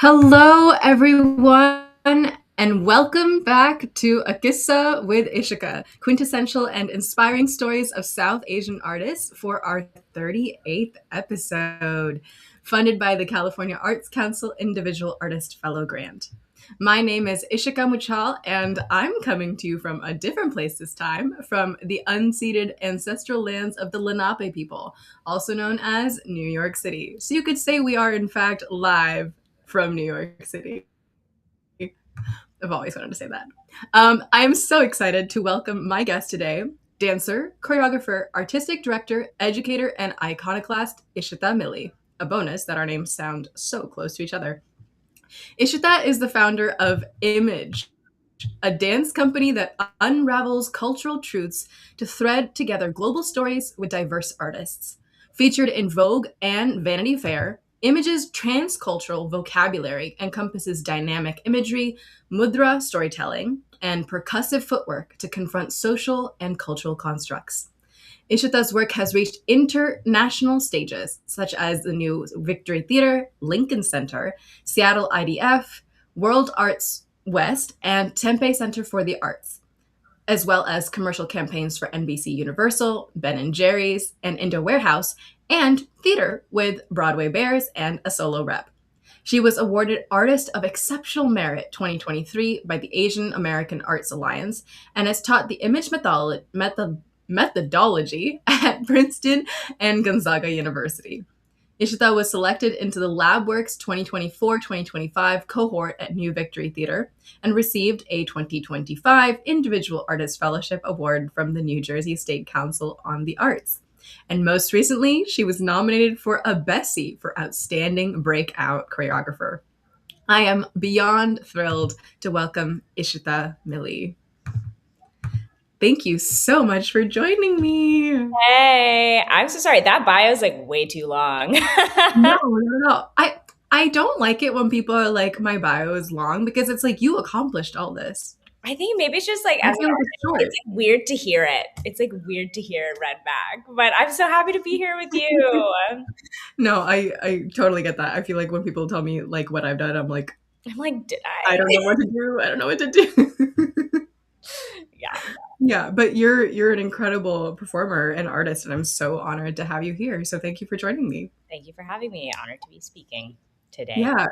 Hello, everyone, and welcome back to A QISSAA with Ishika, quintessential and inspiring stories of South Asian artists for our 38th episode, funded by the California Arts Council Individual Artist Fellow Grant. My name is Ishika Muchal, and I'm coming to you from a different place this time, from the unceded ancestral lands of the Lenape people, also known as New York City. So you could say we are, in fact, live from New York City. I've always wanted to say that. I'm so excited to welcome my guest today, dancer, choreographer, artistic director, educator, and iconoclast Ishita Mili. A bonus that our names sound so close to each other. Ishita is the founder of IMGE, a dance company that unravels cultural truths to thread together global stories with diverse artists. Featured in Vogue and Vanity Fair, IMGE's transcultural vocabulary encompasses dynamic imagery, mudra storytelling, and percussive footwork to confront social and cultural constructs. Ishita's work has reached international stages, such as the new Victory Theater, Lincoln Center, Seattle IDF, World Arts West, and Tempe Center for the Arts, as well as commercial campaigns for NBCuniversal, Ben and Jerry's, and IndoWarehouse, and theater with Broadway Bears and Asolo Rep. She was awarded Artist of Exceptional Merit 2023 by the Asian American Arts Alliance and has taught the image methodology at Princeton and Gonzaga University. Ishita was selected into the LabWorks 2024-2025 cohort at New Victory Theater and received a 2025 Individual Artist Fellowship Award from the New Jersey State Council on the Arts. And most recently, she was nominated for a Bessie for Outstanding Breakout Choreographer. I am beyond thrilled to welcome Ishita Mili. Thank you so much for joining me. Hey, I'm so sorry. That bio is like way too long. No. I don't like it when people are like, my bio is long because it's like you accomplished all this. I think maybe it's just like I as an feel like artist, it's short. it's like weird to hear it. It's like weird to hear it read back. But I'm so happy to be here with you. No, I totally get that. I feel like when people tell me like what I've done, I'm like, I'm like, did I I? don't know what to do. I don't know what to do. Yeah. Yeah, but you're an incredible performer and artist, and I'm so honored to have you here. So thank you for joining me. Thank you for having me. Honored to be speaking today. Yeah.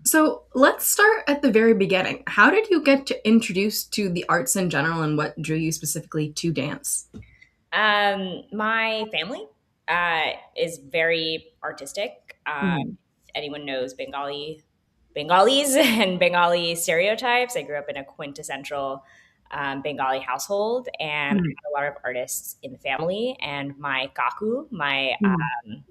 So let's start at the very beginning. How did you get to introduced to the arts in general, and what drew you specifically to dance? My family is very artistic. Mhm. Anyone knows Bengalis and Bengali stereotypes. I grew up in a quintessential Bengali household, and I Mhm. had a lot of artists in the family. And my kaku, my Mhm.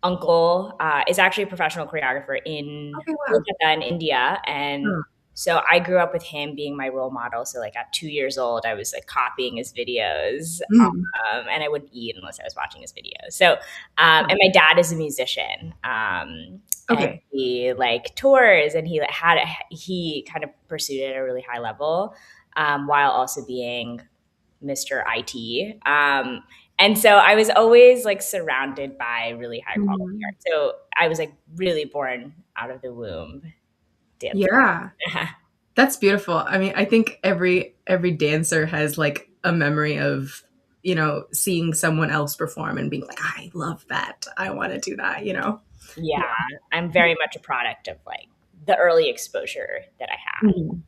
uncle, is actually a professional choreographer in Okay, wow. Kolkata in India, and Huh. so I grew up with him being my role model. So like at 2 years old, I was like copying his videos, Mm. and I wouldn't eat unless I was watching his videos. So, Wow. and my dad is a musician. And Okay. he like tours, and he kind of pursued it at a really high level, while also being Mr. IT. And so I was always like surrounded by really high quality Mhm. art. So I was like really born out of the womb dancing. Yeah, that's beautiful. I mean, I think every dancer has like a memory of, seeing someone else perform and being like, I love that. I want to do that. Yeah, Yeah. I'm very much a product of like the early exposure that I had. Mhm.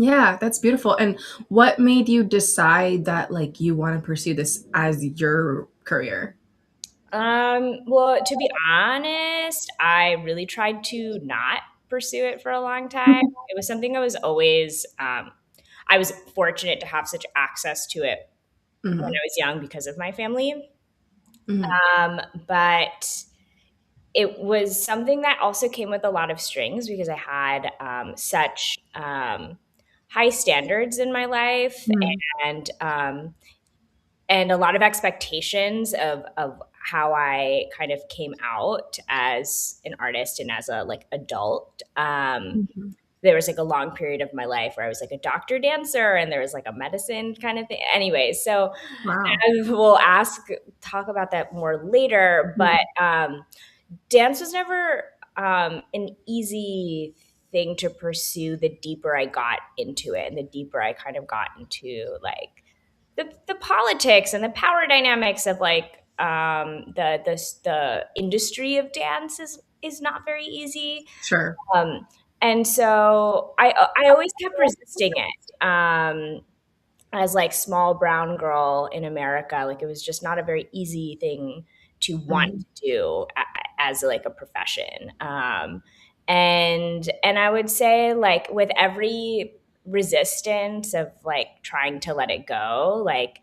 Yeah, that's beautiful. And what made you decide that like you want to pursue this as your career? Well, to be honest, I really tried to not pursue it for a long time. It was something I was fortunate to have such access to it when Mhm. I was young because of my family. Mhm. But it was something that also came with a lot of strings because I had such high standards in my life, Mhm. and and a lot of expectations of how I kind of came out as an artist and as a like adult. Mhm. There was like a long period of my life where I was like a doctor dancer, and there was like a medicine kind of thing. Anyway, so Wow. we'll talk about that more later. But Mhm. dance was never an easy thing to pursue the deeper I got into it, and the deeper I kind of got into like the politics and the power dynamics of like the industry of dance is not very easy. Sure. Um, and so I always kept resisting it. As like small brown girl in America, like it was just not a very easy thing to want Mhm. to do as like a profession. And I would say like with every resistance of like trying to let it go, like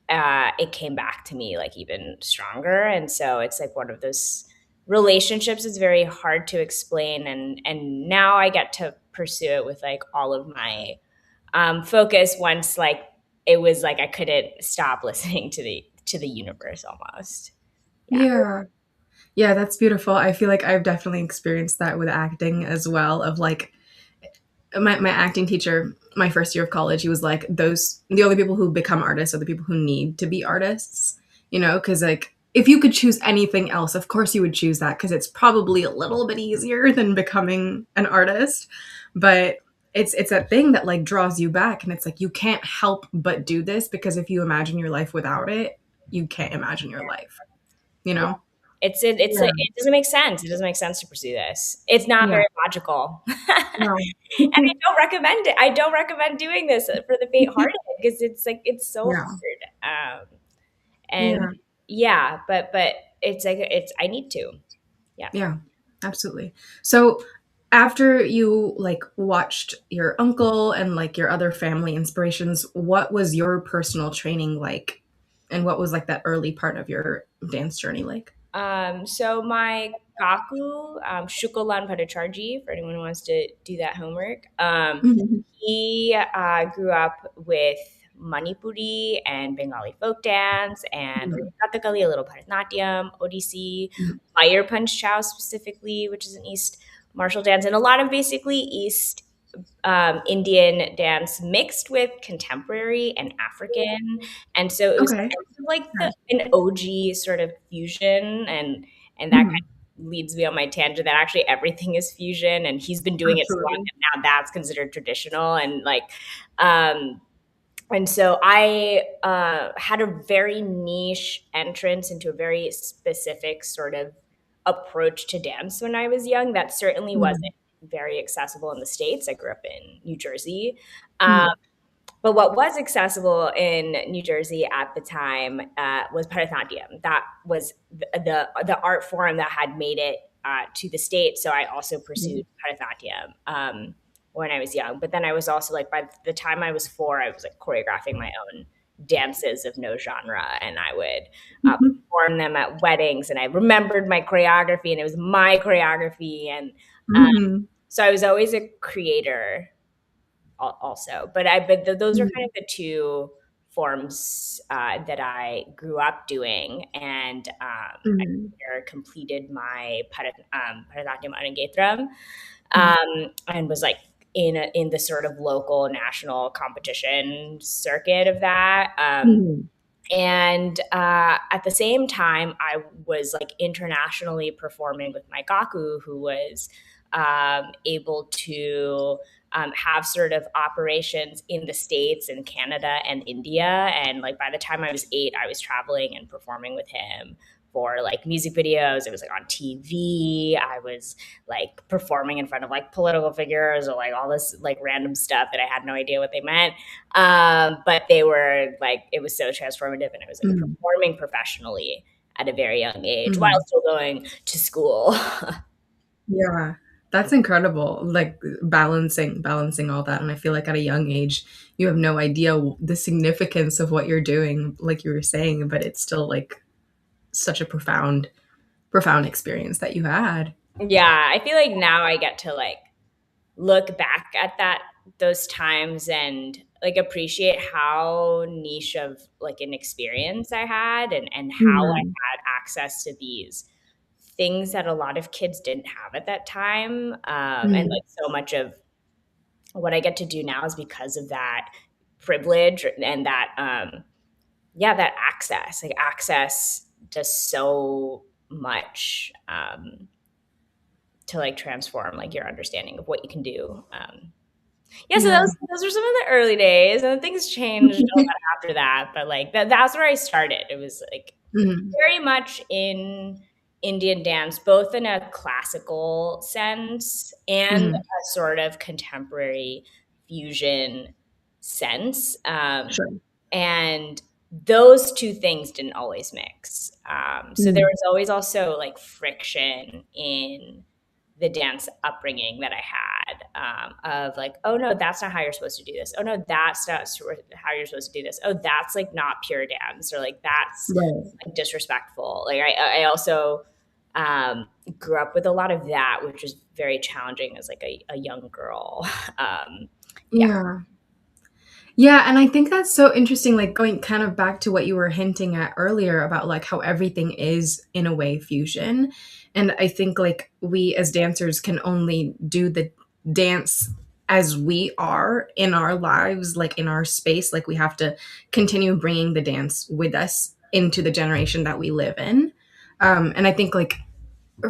it came back to me like even stronger. And so it's like one of those relationships is very hard to explain, and now I get to pursue it with like all of my focus once like it was like I couldn't stop listening to the universe almost. Yeah. Yeah. Yeah, that's beautiful. I feel like I've definitely experienced that with acting as well. Of like my acting teacher, my first year of college, he was like, those the only people who become artists are the people who need to be artists, you know, because like if you could choose anything else, of course you would choose that because it's probably a little bit easier than becoming an artist. But it's that thing that like draws you back, and it's like you can't help but do this because if you imagine your life without it, you can't imagine your life, you Yeah. know? It's Yeah. like it doesn't make sense. It doesn't make sense to pursue this. It's not Yeah. very logical. And No. I don't recommend it. I don't recommend doing this for the faint-hearted because it's like it's so Yeah. hard. And Yeah. yeah, but it's like it's I need to. Yeah. Yeah, absolutely. So after you like watched your uncle and like your other family inspirations, what was your personal training like? And what was like that early part of your dance journey like? So my kaku, Shukolan Padacharji, for anyone who wants to do that homework, Mhm. he grew up with Manipuri and Bengali folk dance and Mhm. Kathakali, a little Bharatanatyam, Odissi, Mhm. Fire Punch Chow specifically, which is an East martial dance, and a lot of basically East Indian dance mixed with contemporary and African, and so it was Okay. kind of like Nice. an OG sort of fusion, and that kind Mhm. of leads me on my tangent that actually everything is fusion, and he's been doing it so long Absolutely. that now that's considered traditional, and like um, and so I had a very niche entrance into a very specific sort of approach to dance when I was young. That certainly Mhm. wasn't very accessible in the States. I grew up in New Jersey. Um, Mhm. but what was accessible in New Jersey at the time was Bharatanatyam. That was the art form that had made it to the States. So I also Mhm. pursued Bharatanatyam when I was young. But then I was also like, by the time I was 4, I was like choreographing my own dances of no genre, and I would Mhm. perform them at weddings. And I remembered my choreography, and it was my choreography. And um, Mhm. so I was always a creator also. But those are kind Mhm. of the two forms that I grew up doing, and I Mhm. later completed my Bharatanatyam Arangetram, Mhm. and was like in the sort of local national competition circuit of that. Mhm. And at the same time, I was like internationally performing with my gaku, who was able to have sort of operations in the States and Canada and India. And like by the time I was 8, I was traveling and performing with him for like music videos. It was like on TV. I was like performing in front of like political figures or like all this like random stuff that I had no idea what they meant. But they were like, it was so transformative, and I was like Mhm. performing professionally at a very young age while Mhm. still going to school. Yeah, that's incredible. Like balancing all that, and I feel like at a young age, you have no idea the significance of what you're doing, like you were saying, but it's still like such a profound experience that you had. Yeah, I feel like now I get to like look back at those times and like appreciate how niche of like an experience I had, and how I Mhm. had access to these things that a lot of kids didn't have at that time. And Mhm. like so much of what I get to do now is because of that privilege and that yeah, that access, like access to so much to like transform like your understanding of what you can do. Yeah, so Yeah. those are some of the early days, and things changed a lot after that. But like that's where I started. It was like Mhm. very much in Indian dance, both in a classical sense and Mhm. a sort of contemporary fusion sense. Sure. And those two things didn't always mix. So there Mhm. was always also like friction in the dance upbringing that I had, of like, oh no, that's not how you're supposed to do this. Oh no, that's not how you're supposed to do this. Oh, that's like not pure dance, or like that's Right. like disrespectful. Like I also grew up with a lot of that, which was very challenging as like a young girl. Yeah. Yeah. Yeah, and I think that's so interesting, like going kind of back to what you were hinting at earlier about like how everything is in a way fusion. And I think like we as dancers can only do the dance as we are in our lives, like in our space. Like we have to continue bringing the dance with us into the generation that we live in. And I think like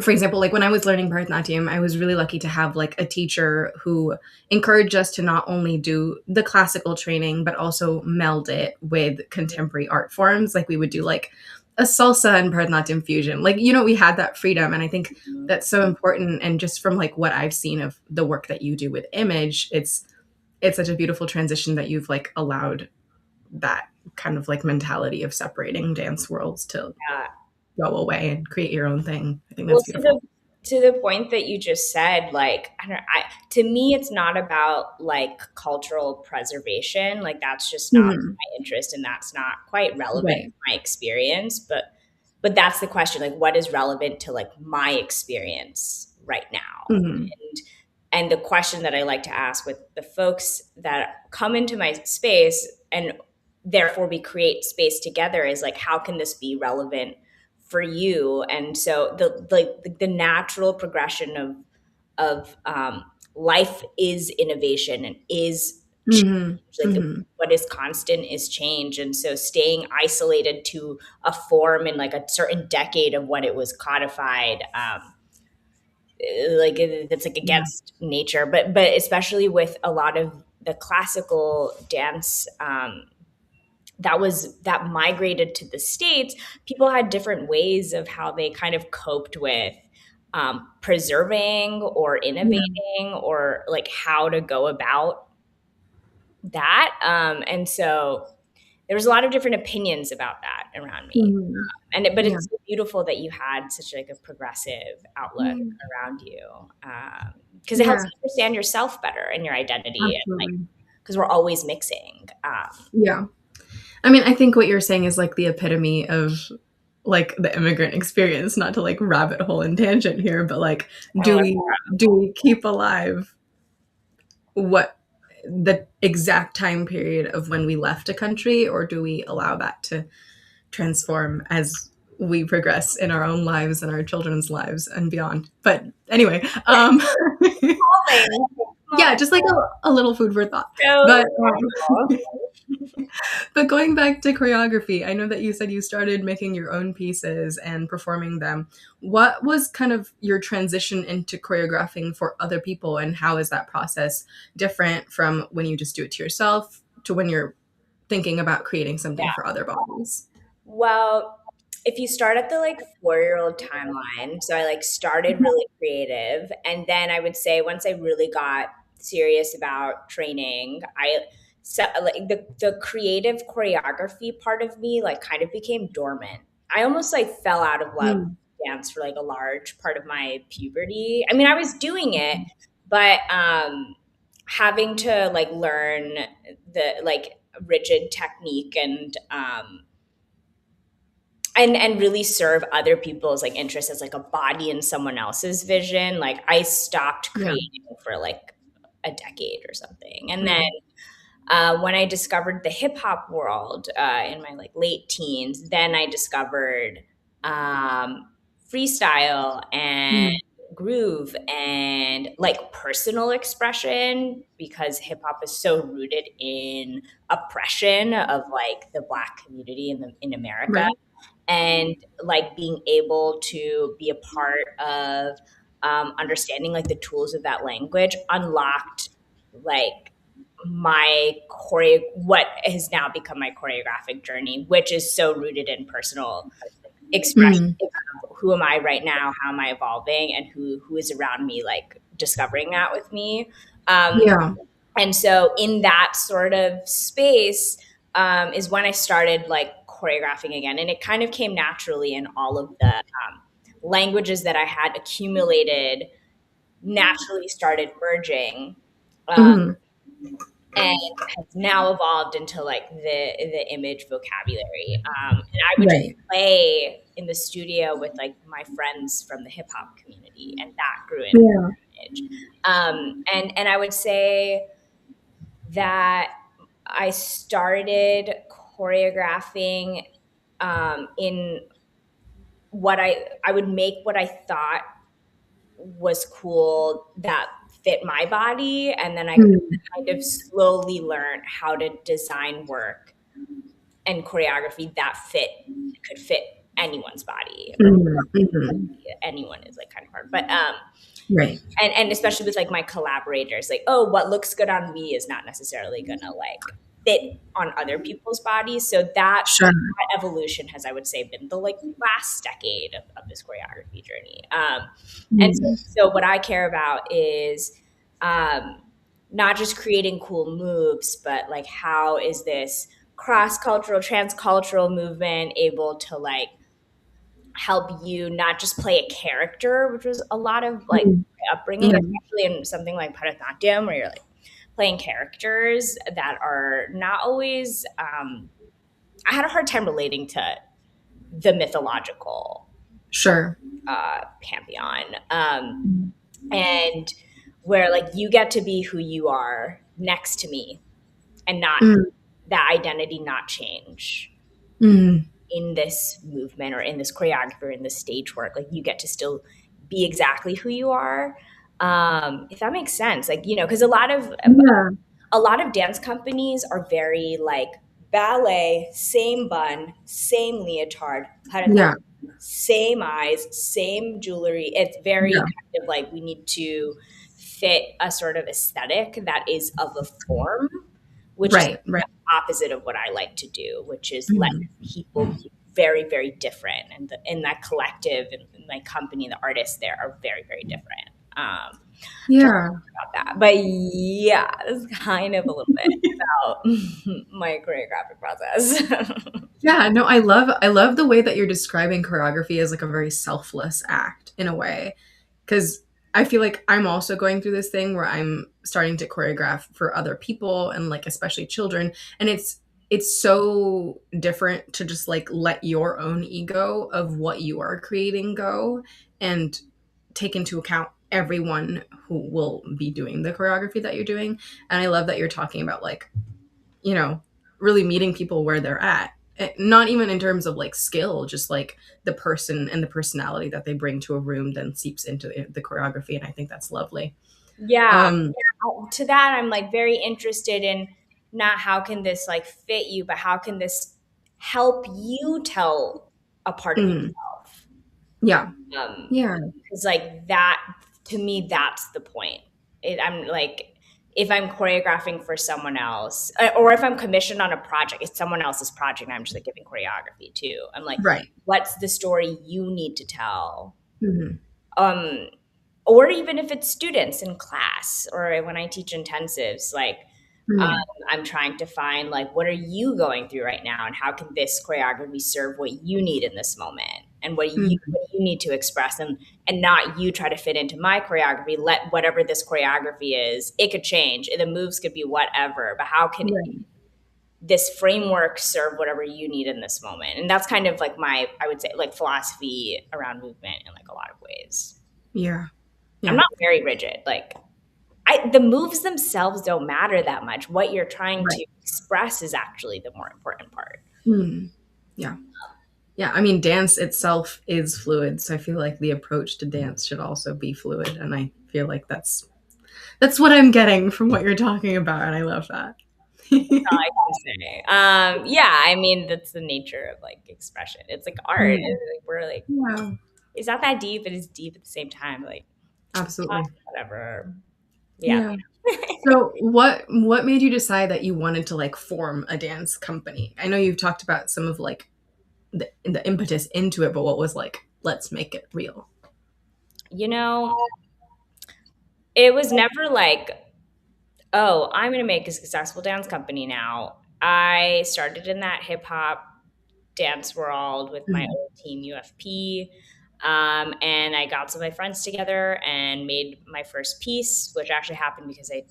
for example, like when I was learning Bharatanatyam, I was really lucky to have like a teacher who encouraged us to not only do the classical training, but also meld it with contemporary art forms. Like we would do like a salsa and Bharatanatyam fusion. Like, you know, we had that freedom. And I think Mhm. that's so important. And just from like what I've seen of the work that you do with image, it's such a beautiful transition that you've like allowed that kind of like mentality of separating dance worlds to Yeah. go away and create your own thing. I think Well, that's beautiful. to the point that you just said, like to me, it's not about like cultural preservation. Like that's just not Mhm. my interest, and that's not quite relevant to Right. my experience. But that's the question. Like, what is relevant to like my experience right now? Mhm. And the question that I like to ask with the folks that come into my space, and therefore we create space together, is like, how can this be relevant for you? And so the natural progression of life is innovation and is change. Mhm. Like Mhm. what is constant is change. And so staying isolated to a form in like a certain decade of when it was codified, like it's like Yeah. against nature. But especially with a lot of the classical dance, that migrated to the States, people had different ways of how they kind of coped with preserving or Yeah. innovating, or like how to go about that. And so there was a lot of different opinions about that around me. Mhm. But Yeah. it's so beautiful that you had such like a progressive outlook Yeah. around you, because it helps Yeah. you understand yourself better and your identity, and like Absolutely. because we're always mixing. Yeah. I mean, I think what you're saying is like the epitome of like the immigrant experience, not to like rabbit hole and tangent here, but like I love do we keep alive what the exact time period of when we left a country, or do we allow that to transform as we progress in our own lives and our children's lives and beyond? But anyway, things. yeah, just like a little food for thought. So But but going back to choreography, I know that you said you started making your own pieces and performing them. What was kind of your transition into choreographing for other people, and how is that process different from when you just do it to yourself to when you're thinking about creating something for other bodies? well, if you start at the like 4-year-old timeline, so I like started really creative, and then I would say once I really got serious about training, I so like the creative choreography part of me like kind of became dormant. I almost like fell out of love with Mm. dance for like a large part of my puberty. I mean, I was doing it, but having to like learn the like rigid technique and really serve other people's like interests as like a body in someone else's vision, like I stopped Yeah. creating for like a decade or something. And then Mm. when I discovered the hip hop world in my like late teens, then I discovered um, freestyle and Mm. groove and like personal expression, because hip hop is so rooted in oppression of like the Black community in America, Right. and like being able to be a part of understanding like the tools of that language unlocked like my what has now become my choreographic journey, which is so rooted in personal expression. Mm. Who am I right now? How am I evolving? And who is around me, like discovering that with me. Yeah. And so in that sort of space is when I started like choreographing again. And it kind of came naturally in all of the languages that I had accumulated naturally started merging. Um, Mhm. and has now evolved into like the image vocabulary. And I would just Right. play in the studio with like my friends from the hip hop community, and that grew into Yeah. image. And I would say that I started choreographing in what I would make what I thought was cool that fit my body, and then I Mm. kind of slowly learned how to design work and choreography that could fit anyone's body, or Mhm. Mhm. anyone is like kind of hard, but Right. and especially with like my collaborators, like, oh, what looks good on me is not necessarily gonna like fit on other people's bodies. So Sure. that evolution has, I would say, been the like last decade of this choreography journey. And so, Mm. so what I care about is um, not just creating cool moves, but like how is this cross-cultural, transcultural movement able to like help you not just play a character, which was a lot of like Mm. my upbringing, Yeah. especially in something like Bharatanatyam, where you're like playing characters that are not always. I had a hard time relating to the mythological Sure. pantheon, and where like you get to be who you are next to me, and not Mm. that identity not change Mm. in this movement or in this choreography or in this stage work. Like you get to still be exactly who you are. If that makes sense, like, you know, because Yeah. a lot of dance companies are very like ballet, same bun, same leotard, Yeah. same eyes, same jewelry. It's very Yeah. kind of like we need to fit a sort of aesthetic that is of a form, which is Right. Right. the opposite of what I like to do, which is let Mhm. people be very, very different. And in that collective and my company, the artists there are very, very different. Yeah. About that. But yeah, it's kind of a little bit about my choreographic process. Yeah, no, I love the way that you're describing choreography as like a very selfless act in a way. Because I feel like I'm also going through this thing where I'm starting to choreograph for other people and like especially children. And it's so different to just like let your own ego of what you are creating go and take into account everyone who will be doing the choreography that you're doing. And I love that you're talking about like, you know, really meeting people where they're at. Not even in terms of like skill, just like the person and the personality that they bring to a room then seeps into the choreography. And I think that's lovely. Yeah. Um, To that, I'm like very interested in not how can this like fit you, but how can this help you tell a part of mm, yourself? yeah. Um, Yeah. because like that, to me, that's the point. I'm like, if I'm choreographing for someone else, or if I'm commissioned on a project, it's someone else's project, and I'm just like giving choreography too. I'm like, Right. what's the story you need to tell? Hmm. Um, or even if it's students in class or when I teach intensives, like um, Hmm. I'm trying to find like what are you going through right now, and how can this choreography serve what you need in this moment, and Hmm. what you need to express, and not you try to fit into my choreography. Let whatever this choreography is, it could change, the moves could be whatever, but how can Right. this framework serve whatever you need in this moment? And that's kind of like my, I would say, like philosophy around movement in like a lot of ways. Yeah. I'm Yeah. not very rigid. Like the moves themselves don't matter that much. What you're trying Right. to express is actually the more important part. Hmm. Yeah. Yeah. I mean, dance itself is fluid. So I feel like the approach to dance should also be fluid. And I feel like that's what I'm getting from what you're talking about. And I love that. All I can say. Yeah, I mean that's the nature of like expression. It's like art. Mm. Like, we're like Yeah. it's not that deep, but it's deep at the same time. Like Absolutely. whatever. Yeah. Yeah. So what made you decide that you wanted to like form a dance company? I know you've talked about some of like the impetus into it, but what was like, let's make it real? You know, it was never like, oh, I'm going to make a successful dance company now. I started in that hip hop dance world with my Mm, old team UFP. And I got some of my friends together and made my first piece, which actually happened because I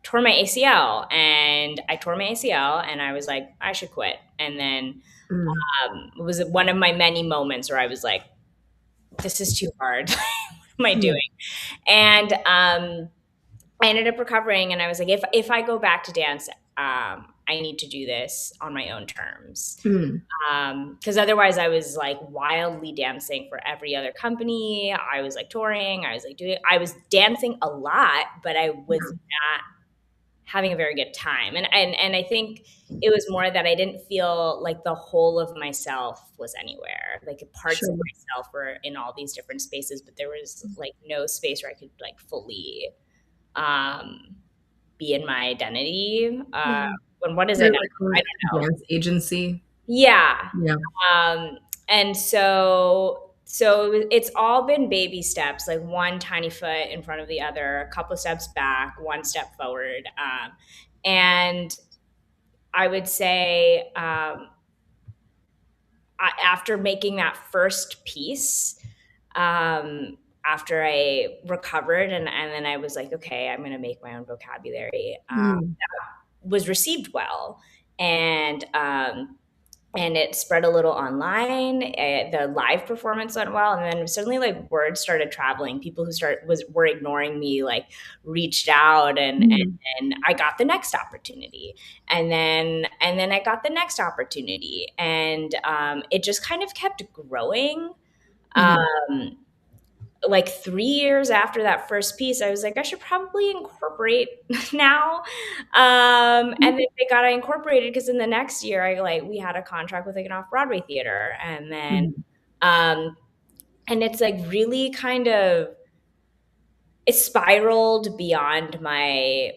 tore my ACL. And I tore my ACL and I was like, I should quit. And then mm, it was one of my many moments where I was like, this is too hard. What am I yeah. doing? And I ended up recovering, and I was like, if I go back to dance, I need to do this on my own terms. Mm, Because otherwise, I was like wildly dancing for every other company. I was like touring. I was dancing a lot, but I was yeah. not having a very good time. And I think it was more that I didn't feel like the whole of myself was anywhere. Like parts of Sure. myself were in all these different spaces, but there was like no space where I could like fully um, be in my identity. Yeah. And what is You're identity? like on I a don't know. dance agency. Yeah. Yeah. And so it's all been baby steps, like one tiny foot in front of the other, a couple of steps back, one step forward. And I would say after making that first piece, after I recovered and then I was like, okay, I'm going to make my own vocabulary, Mm, was received well. And and it spread a little online. The live performance went well, and then suddenly, like word started traveling. People who were ignoring me, like reached out, mm, and I got the next opportunity, and then I got the next opportunity, and it just kind of kept growing. mhm, Um, like 3 years after that first piece, I was like, I should probably incorporate now. And then they got incorporated because in the next year, we had a contract with like an off Broadway theater, and then mhm, um, and it's like really kind of it spiraled beyond my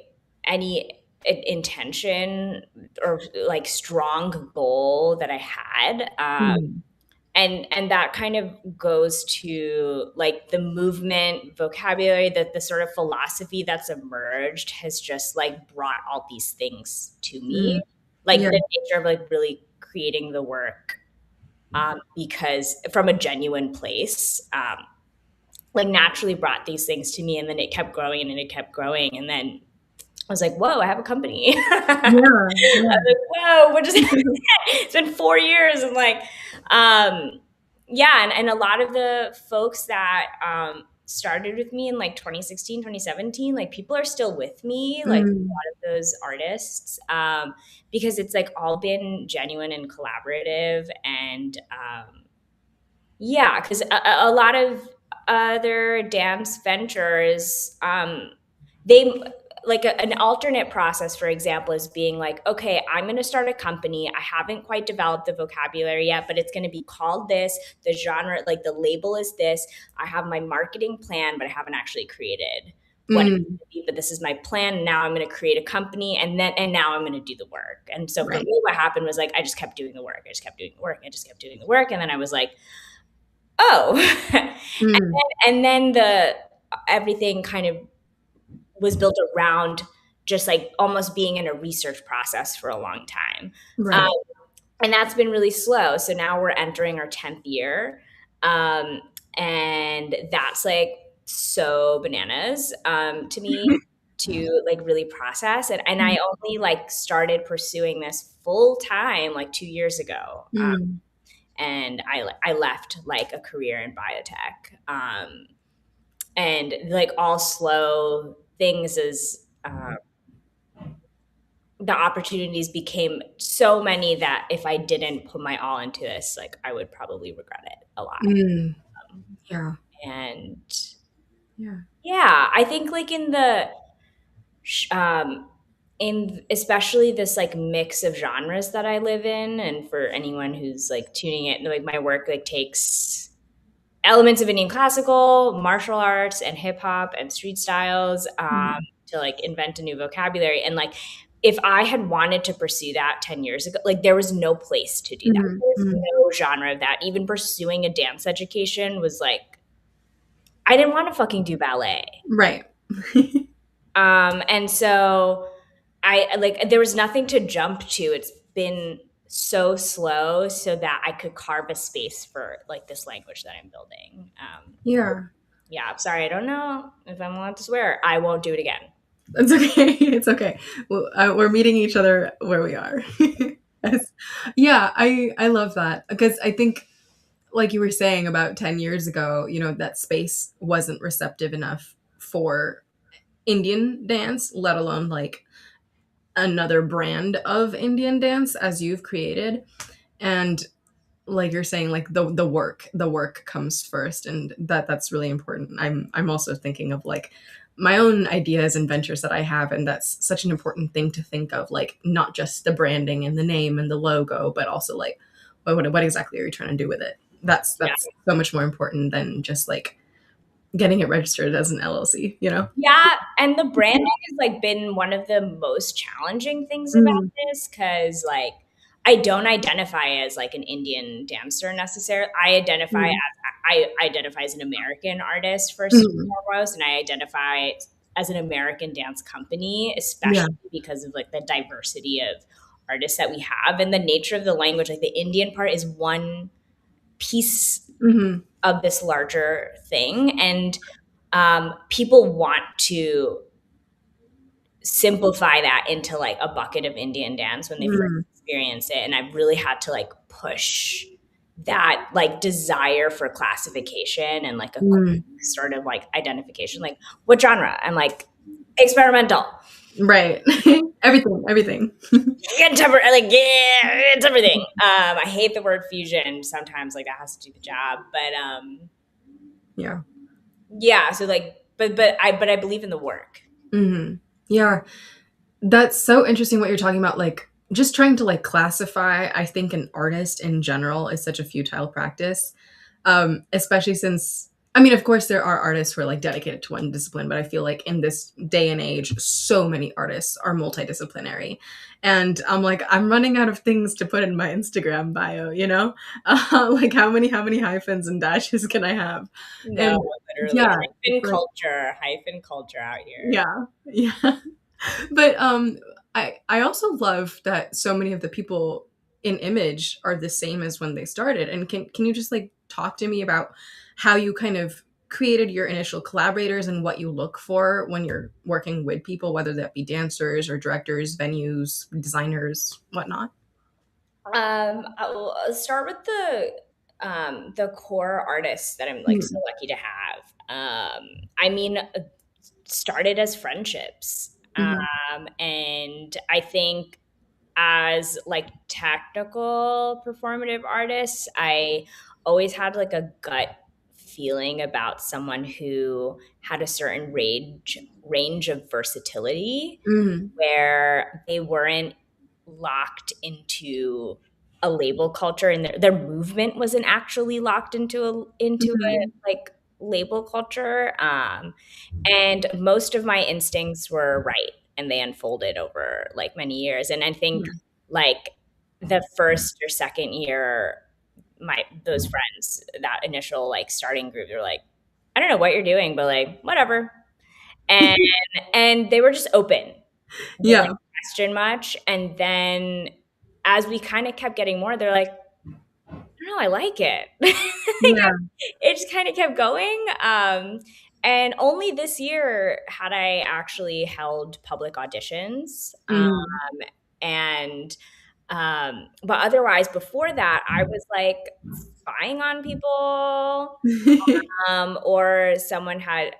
any intention or like strong goal that I had. mhm, And that kind of goes to like the movement vocabulary, that the sort of philosophy that's emerged has just like brought all these things to me, mm. like Yeah. the nature of like really creating the work, because from a genuine place, like naturally brought these things to me, and then it kept growing and it kept growing, and then I was like, whoa, I have a company. I Yeah. Yeah. was like, whoa, what just it's been 4 years, and like yeah, and a lot of the folks that started with me in like 2016, 2017, like people are still with me, like a Mm, lot of those artists, because it's like all been genuine and collaborative. And yeah, because a lot of other dance ventures, they like an alternate process, for example, is being like, okay, I'm going to start a company. I haven't quite developed the vocabulary yet, but it's going to be called this. The genre, like the label is this. I have my marketing plan, but I haven't actually created what it's mm. going to be. But this is my plan. Now I'm going to create a company, and now I'm going to do the work. And so for Right. me, what happened was like I just kept doing the work. I just kept doing the work. I just kept doing the work, and then I was like, oh, Mm, and then the everything kind of was built around just like almost being in a research process for a long time. Um, right. and that's been really slow. So now we're entering our 10th year. Um, and that's like so bananas to me to like really process it. And I only like started pursuing this full time like 2 years ago. Mm, And I left like a career in biotech. And like all slow things is the opportunities became so many that if I didn't put my all into this, like I would probably regret it a lot. mm. Yeah. And Yeah. yeah, I think like um, in especially this like mix of genres that I live in, and for anyone who's like tuning it, like my work like takes elements of Indian classical, martial arts, and hip hop and street styles, Mm. to like invent a new vocabulary. And like, if I had wanted to pursue that 10 years ago, like there was no place to do that. Mhm. There was Mhm. no genre of that. Even pursuing a dance education was like, I didn't want to fucking do ballet. Right. And so I like there was nothing to jump to. It's been so slow so that I could carve a space for like this language that I'm building. Yeah. Yeah, I'm sorry. I don't know if I'm allowed to swear. I won't do it again. It's okay. It's okay. Well, we're meeting each other where we are. Yes. Yeah, I love that because I think, like you were saying about 10 years ago, that space wasn't receptive enough for Indian dance, let alone like another brand of Indian dance as you've created. And like you're saying, like the work comes first, and that's really important. I'm also thinking of like my own ideas and ventures that I have, and that's such an important thing to think of, like not just the branding and the name and the logo, but also like what exactly are you trying to do with it. Yeah. That's so much more important than just like getting it registered as an LLC. Yeah, and the branding has like been one of the most challenging things about Mm, this because like I don't identify as like an Indian dancer necessarily. mm, I identify as an American artist first and mm. foremost, and I identify as an American dance company, Yeah. especially because of like the diversity of artists that we have and the nature of the language. Like the Indian part is one piece Hmm. of this larger thing, and people want to simplify that into like a bucket of Indian dance when they first Mm, experience it. And I really had to like push that like desire for classification and like a quick mm. sort of like identification. Like, what genre? I'm like, experimental. Right. Everything. Like, yeah, it's everything. I hate the word fusion. Sometimes like that has to do the job, but Yeah. yeah. So like, but I believe in the work. Hmm. Yeah. That's so interesting what you're talking about. Like, just trying to like classify, I think an artist in general is such a futile practice. Especially since, I mean, of course, there are artists who are like dedicated to one discipline, but I feel like in this day and age, so many artists are multidisciplinary. And I'm like, I'm running out of things to put in my Instagram bio. Like how many hyphens and dashes can I have? No, And literally yeah, hyphen culture out here. yeah, yeah. But I also love that so many of the people in Image are the same as when they started. And can you just like talk to me about how you kind of created your initial collaborators and what you look for when you're working with people, whether that be dancers or directors, venues, designers, whatnot? I'll start with the core artists that I'm like so Mm, lucky to have. I mean, started as friendships, mhm, and I think as like technical performative artists, I always had like a gut feeling about someone who had a certain range of versatility mhm, where they weren't locked into a label culture and their movement wasn't actually locked into a mhm, like label culture, and most of my instincts were right and they unfolded over like many years. And I think yeah, like the first or second year, my those friends, that initial like starting group, they're like, I don't know what you're doing, but like whatever. And they were just open. They didn't like yeah, question much. And then as we kind of kept getting more, they're like, I don't know, I like it. yeah. It just kind of kept going. And only this year had I actually held public auditions. Mhm. And but otherwise, before that, I was like spying on people, or someone had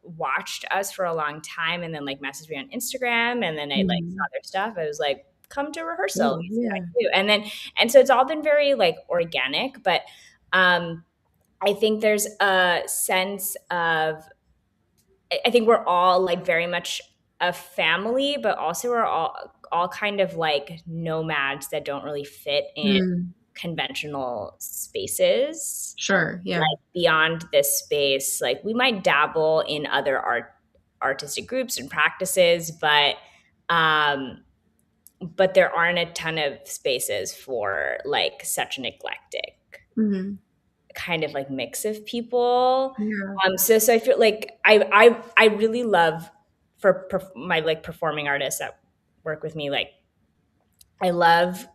watched us for a long time and then like messaged me on Instagram, and then I like saw Mhm. their stuff. I was like, come to rehearsal, let Cool. me see what I Yeah. can do. And so it's all been very like organic, but um I think there's a sense of, I think we're all like very much a family, but also we're all kind of like nomads that don't really fit in Mm. conventional spaces. Sure. Yeah. Like beyond this space, like we might dabble in other artistic groups and practices, but there aren't a ton of spaces for like such an eclectic Mm-hmm. kind of like mix of people. Yeah. So I feel like I really love for my like performing artists that work with me, like I love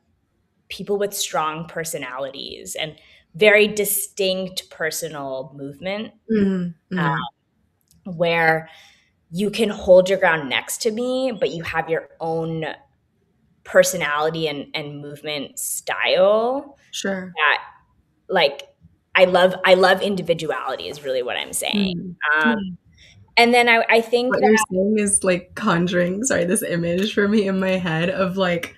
people with strong personalities and very distinct personal movement, Mm-hmm. Mm-hmm. where you can hold your ground next to me, but you have your own personality and movement style Sure. that like I love individuality is really what I'm saying. Mm-hmm. Um, Yeah. and then I think What that you're saying is like conjuring, sorry, this image for me in my head of like,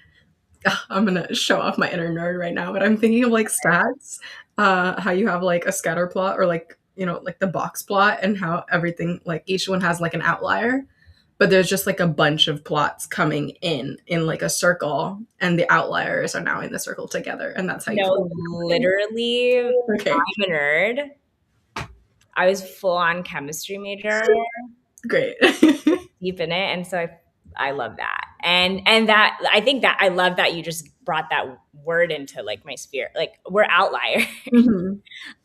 I'm gonna show off my inner nerd right now, but I'm thinking of like stats, how you have like a scatter plot or like, like the box plot and how everything, like each one has like an outlier, but there's just like a bunch of plots coming in like a circle and the outliers are now in the circle together. And that's how you form no, the company. literally, Okay, I'm a nerd. I was full on chemistry major, great. deep in it, and so I love that, and that I think that I love that you just brought that word into like my sphere. Like we're outliers, Hmm.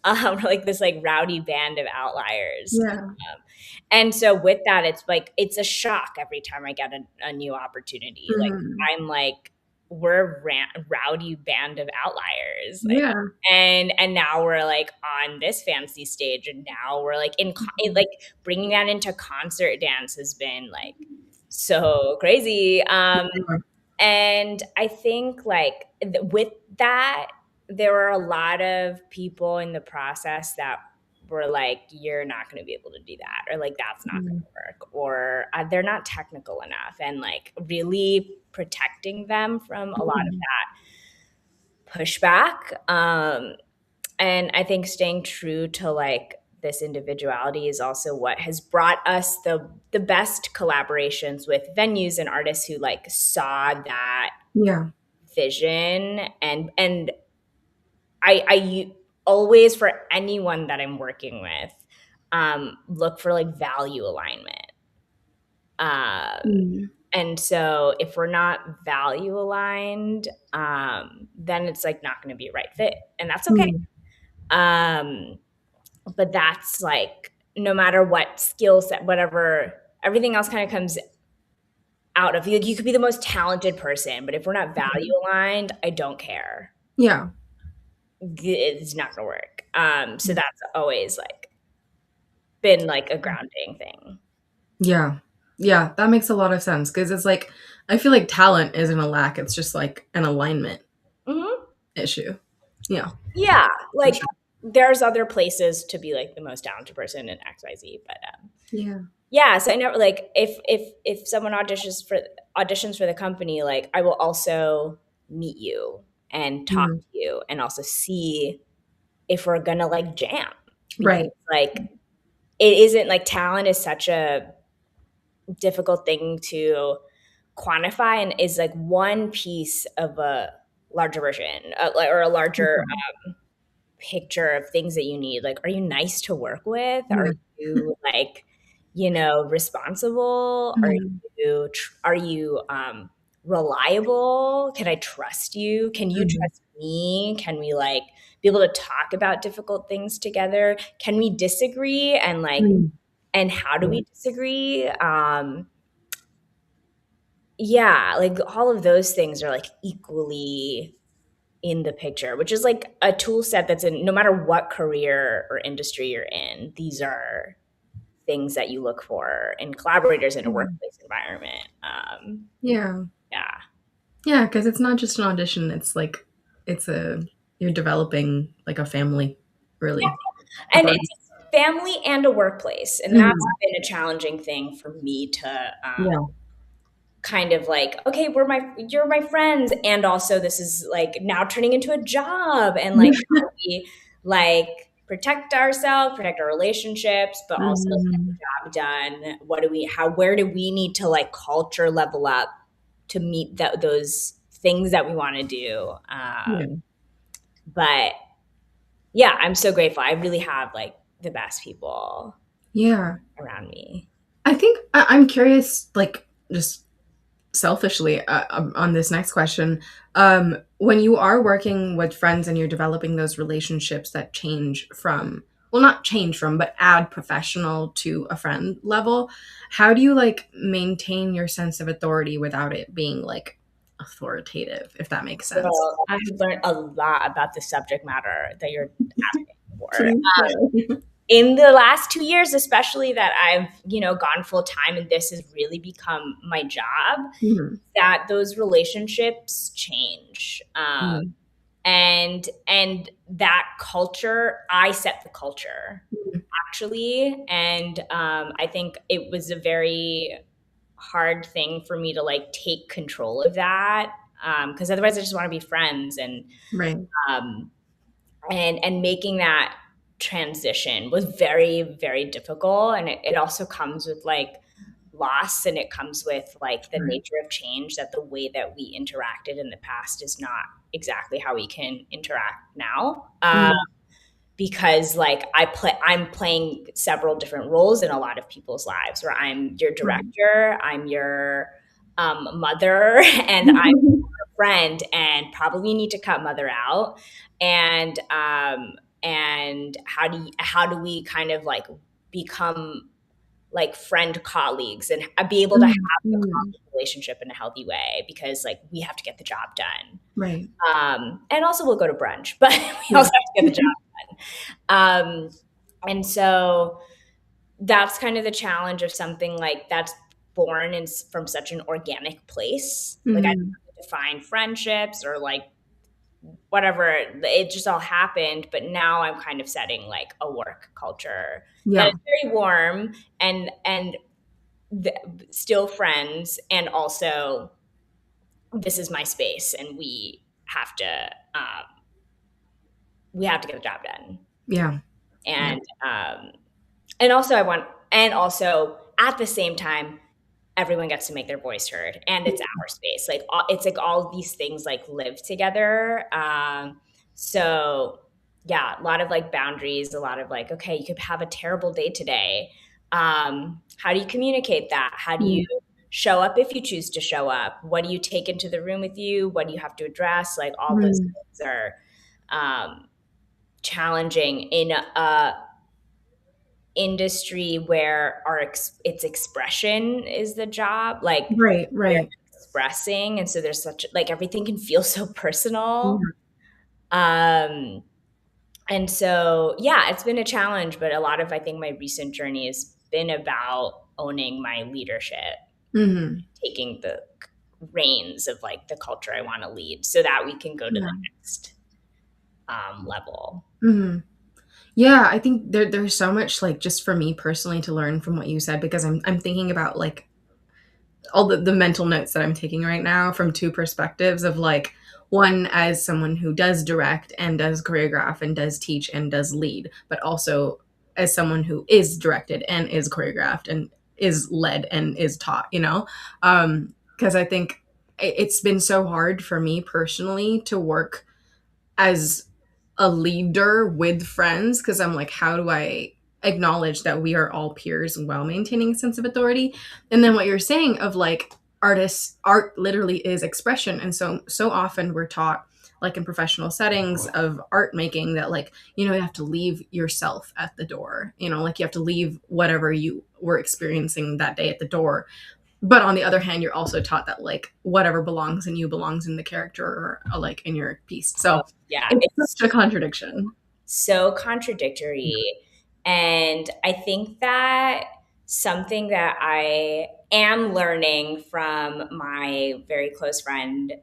we're like this like rowdy band of outliers. Yeah. And so with that, it's like it's a shock every time I get a new opportunity. Like Hmm. I'm like, we're a rowdy band of outliers. Like, Yeah. and now we're like on this fancy stage, and now we're like like bringing that into concert dance has been like so crazy. And I think like with that, there were a lot of people in the process that were like, you're not going to be able to do that, or like, that's not going to work, or they're not technical enough. And like really protecting them from a lot of Mhm. that pushback. And I think staying true to like this individuality is also what has brought us the best collaborations with venues and artists who like saw that Yeah. vision. And I always, for anyone that I'm working with, look for like value alignment. Mm. And so if we're not value aligned, then it's like not going to be a right fit, and that's okay. Mm. um but that's like no matter what skill set, whatever, everything else kind of comes out of you. Like, you could be the most talented person, but if we're not value aligned, I don't care. Yeah. It's not gonna work. So that's always like been like a grounding thing. Yeah. Yeah, that makes a lot of sense because it's like I feel like talent isn't a lack, it's just like an alignment Hmm. issue. Yeah, Yeah, for like sure. there's other places to be like the most talented person in XYZ, but Yeah. yeah. So I never like if someone auditions for the company, like I will also meet you and talk Mhm. to you and also see if we're gonna like jam, because Right. like it isn't like talent is such a difficult thing to quantify and is like one piece of a larger version, or a larger Mhm. picture of things that you need. Like, are you nice to work with? Are Yeah. you like, responsible? Are Mhm. you reliable? Can I trust you? Can you Mhm. trust me? Can we like be able to talk about difficult things together? Can we disagree, and like, Mm. and how do Yeah. we disagree? Yeah, like all of those things are like equally in the picture, which is like a tool set that's in no matter what career or industry you're in. These are things that you look for in collaborators in a Mhm. workplace environment. Yeah. Yeah. Yeah, because it's not just an audition, it's like it's a you're developing like a family, really, of And it's artists. a family and a workplace. And that's Mhm. been a challenging thing for me to Yeah. kind of like, okay, you're my friends. And also this is like now turning into a job, and like how do we like protect ourselves, protect our relationships, but also get Mhm. the job done. Where do we need to like culture level up to meet those things that we want to do? Yeah. But yeah, I'm so grateful. I really have like the best people Yeah. around me. I think I'm curious, like, just selfishly, on this next question. When you are working with friends and you're developing those relationships that change from, well, not change from, but add professional to a friend level, how do you like maintain your sense of authority without it being like authoritative, if that makes sense? Girl, I have learned a lot about the subject matter that you're asking for. Please share. In the last 2 years, especially that I've, gone full time and this has really become my job, Mhm. that those relationships change. Mhm. And that culture, I set the culture actually. And I think it was a very hard thing for me to like take control of that. Because otherwise I just want to be friends. Right. Um, and making that transition was very, very difficult. And it also comes with like loss, and it comes with like the Right. nature of change, that the way that we interacted in the past is not exactly how we can interact now. Mhm. Because like I'm playing several different roles in a lot of people's lives, where I'm your Right. director, I'm your mother, and I'm a friend, and probably need to cut mother out. And how do we kind of like become like friend colleagues and be able to have Mhm. a Mhm. colleague relationship in a healthy way, because like we have to get the job done. Right. And also we'll go to brunch, but we Yeah. also have to get the job done. And so that's kind of the challenge of something like that's born from such an organic place. Like I Mhm. didn't define friendships or like whatever, it just all happened. But now I'm kind of setting like a work culture that is Yeah. very warm and still friends, and also this is my space, and um, we have to get the job done. Yeah. Yeah. And and also I want, and also at the same time, everyone gets to make their voice heard, and it's our space. Like it's like all these things like live together. So yeah, a lot of like boundaries, a lot of like, okay, you could have a terrible day today. How do you communicate that? How do you Mhm. show up if you choose to show up? What do you take into the room with you? What do you have to address? Like all those Mhm. things are um, challenging in a industry where its expression is the job, like Right, we're right. expressing, and so there's such like everything can feel so personal. Yeah. um and so yeah, it's been a challenge, but a lot of, I think, my recent journey has been about owning my leadership, Mhm. taking the reins of like the culture I want to lead, so that we can go to the Yeah. next level. Mhm. Yeah, I think there's so much, like, just for me personally to learn from what you said, because I'm thinking about, like, all the mental notes that I'm taking right now from two perspectives of, like, one as someone who does direct and does choreograph and does teach and does lead, but also as someone who is directed and is choreographed and is led and is taught, you know? Because I think it's been so hard for me personally to work as a leader with friends, because I'm like, how do I acknowledge that we are all peers while maintaining a sense of authority? And then what you're saying of like art literally is expression. And so often we're taught, like in professional settings of art making, that like, you have to leave yourself at the door, like you have to leave whatever you were experiencing that day at the door. But on the other hand, you're also taught that like whatever belongs in you belongs in the character, or like in your piece. Oh, So yeah, it's it's such a contradiction. so contradictory. And I think that something that I am learning from my very close friend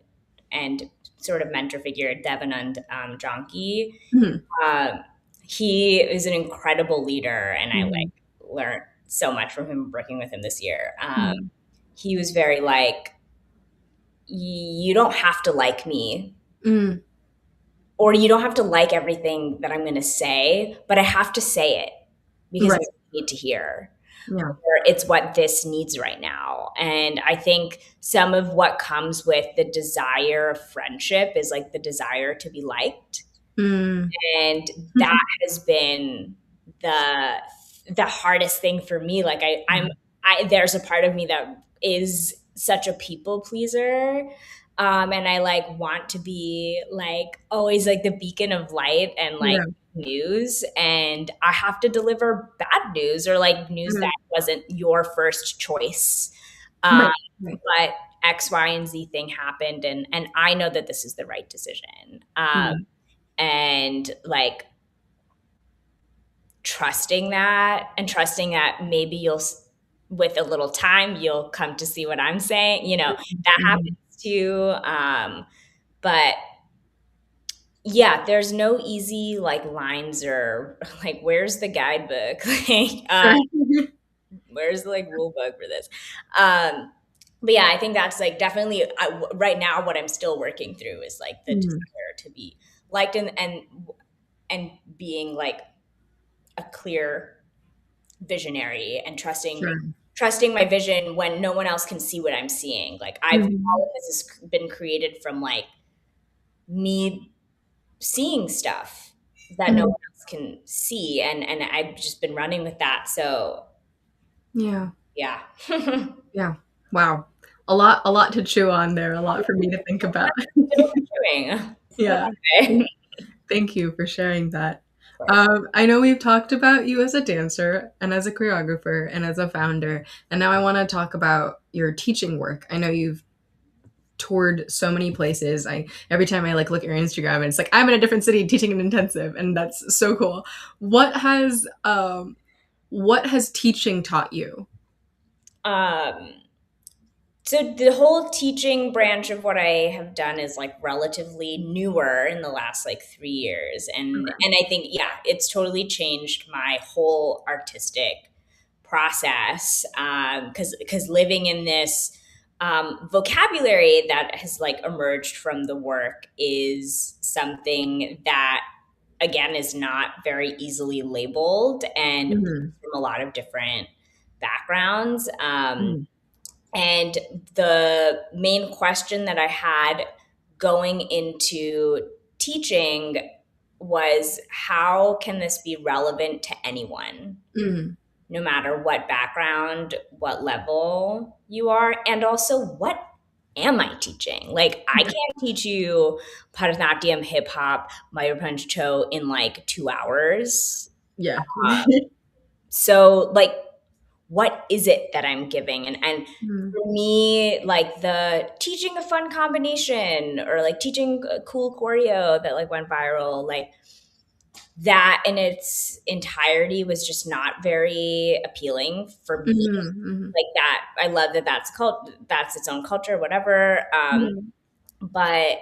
and sort of mentor figure, Devanand Janki, Mhm. um, he is an incredible leader, and I like Mhm. learned so much from him working with him this year. Mhm. He was very like, you don't have to like me, Mm. or you don't have to like everything that I'm going to say, but I have to say it because Right. it's what you need to hear, Yeah. or it's what this needs right now. And I think some of what comes with the desire of friendship is like the desire to be liked. Mm. And that has been the the hardest thing for me. Like I there's a part of me that is such a people pleaser. And I like want to be like always like the beacon of light and like Yeah. news, and I have to deliver bad news or like news Mm. that wasn't your first choice. Um, Right. Right. but X, Y, and Z thing happened, and I know that this is the right decision. Mm. And like trusting that, and trusting that maybe with a little time you'll come to see what I'm saying, that Mhm. happens too. But yeah, there's no easy like lines or like where's the guidebook, like Sure. where's the like rule book for this. But yeah, I think that's like definitely right now what I'm still working through is like the Mm. desire to be liked, and being like a clear visionary, and Sure. trusting my vision when no one else can see what I'm seeing. Like Mhm. all of this has been created from like me seeing stuff that no Mhm. one else can see, and I've just been running with that. So Yeah. yeah. Yeah. Wow. A lot to chew on there, a lot for me to think about. Still doing. Yeah. Okay. Thank you for sharing that. Of course. I know we've talked about you as a dancer and as a choreographer and as a founder, and now I want to talk about your teaching work. I know you've toured so many places. I every time I like look at your Instagram, and it's like I'm in a different city teaching an intensive, and that's so cool. What has what has teaching taught you? um so the whole teaching branch of what I have done is like relatively newer in the last like 3 years, and I think yeah, it's totally changed my whole artistic process, because living in this vocabulary that has like emerged from the work is something that again is not very easily labeled and Mhm. from a lot of different backgrounds. Mhm. And the main question that I had going into teaching was, how can this be relevant to anyone, Mhm. no matter what background, what level you are? And also, what am I teaching? Like, I can't teach you Bharatanatyam, hip hop, Mayurpanch Cho in like 2 hours. Yeah. So, like, what is it that I'm giving? And Mhm. for me, like the teaching a fun combination or like teaching a cool choreo that like went viral, like that in its entirety was just not very appealing for me. Mhm. Mhm. Like that, I love that that's its own culture, whatever. Mhm. But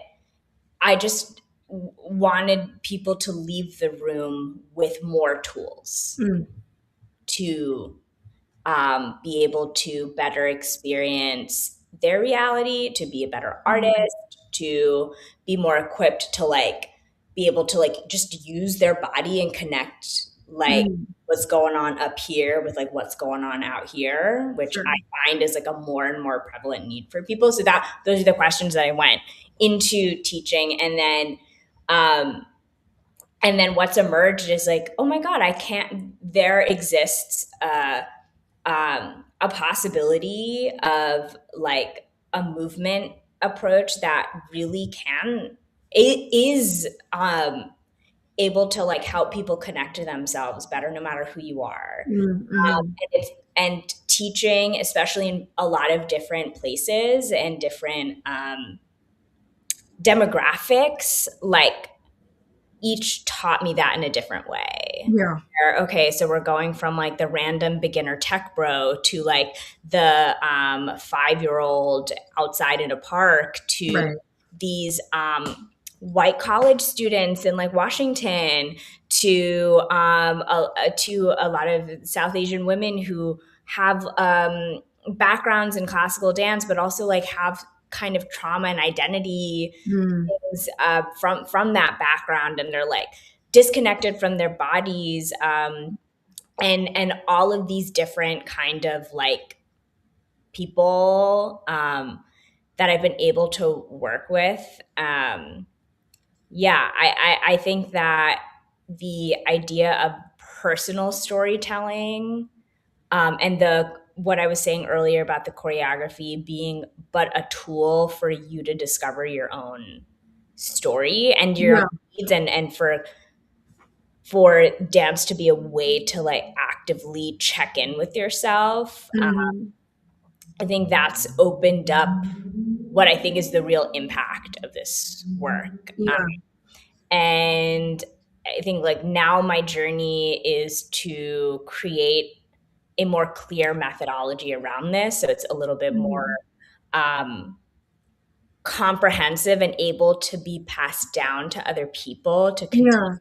I just wanted people to leave the room with more tools Mhm. to be able to better experience their reality, to be a better artist, to be more equipped to like be able to like just use their body and connect like Mhm. what's going on up here with like what's going on out here, which Sure. I find is like a more and more prevalent need for people. So that those are the questions that I went into teaching. Um and then what's emerged is like, oh my God, I can't, there exists a possibility of like a movement approach that really can, it is able to like help people connect to themselves better no matter who you are. Mhm. Mhm. And teaching, especially in a lot of different places and different demographics, like each taught me that in a different way. Yeah. Okay, so we're going from like the random beginner tech bro to like the 5 year old outside in a park to Right. these white college students in like Washington to a lot of South Asian women who have backgrounds in classical dance, but also like have kind of trauma and identity Mhm. things from that background, and they're like disconnected from their bodies, and all of these different kind of like people that I've been able to work with. Yeah, I think that the idea of personal storytelling, and the what I was saying earlier about the choreography being but a tool for you to discover your own story and your own Yeah. needs, and for dance to be a way to like actively check in with yourself. Mhm. I think that's opened up what I think is the real impact of this work. Yeah. And I think like now my journey is to create a more clear methodology around this. So it's a little bit more Mhm. um, comprehensive and able to be passed down to other people to continue. Yeah.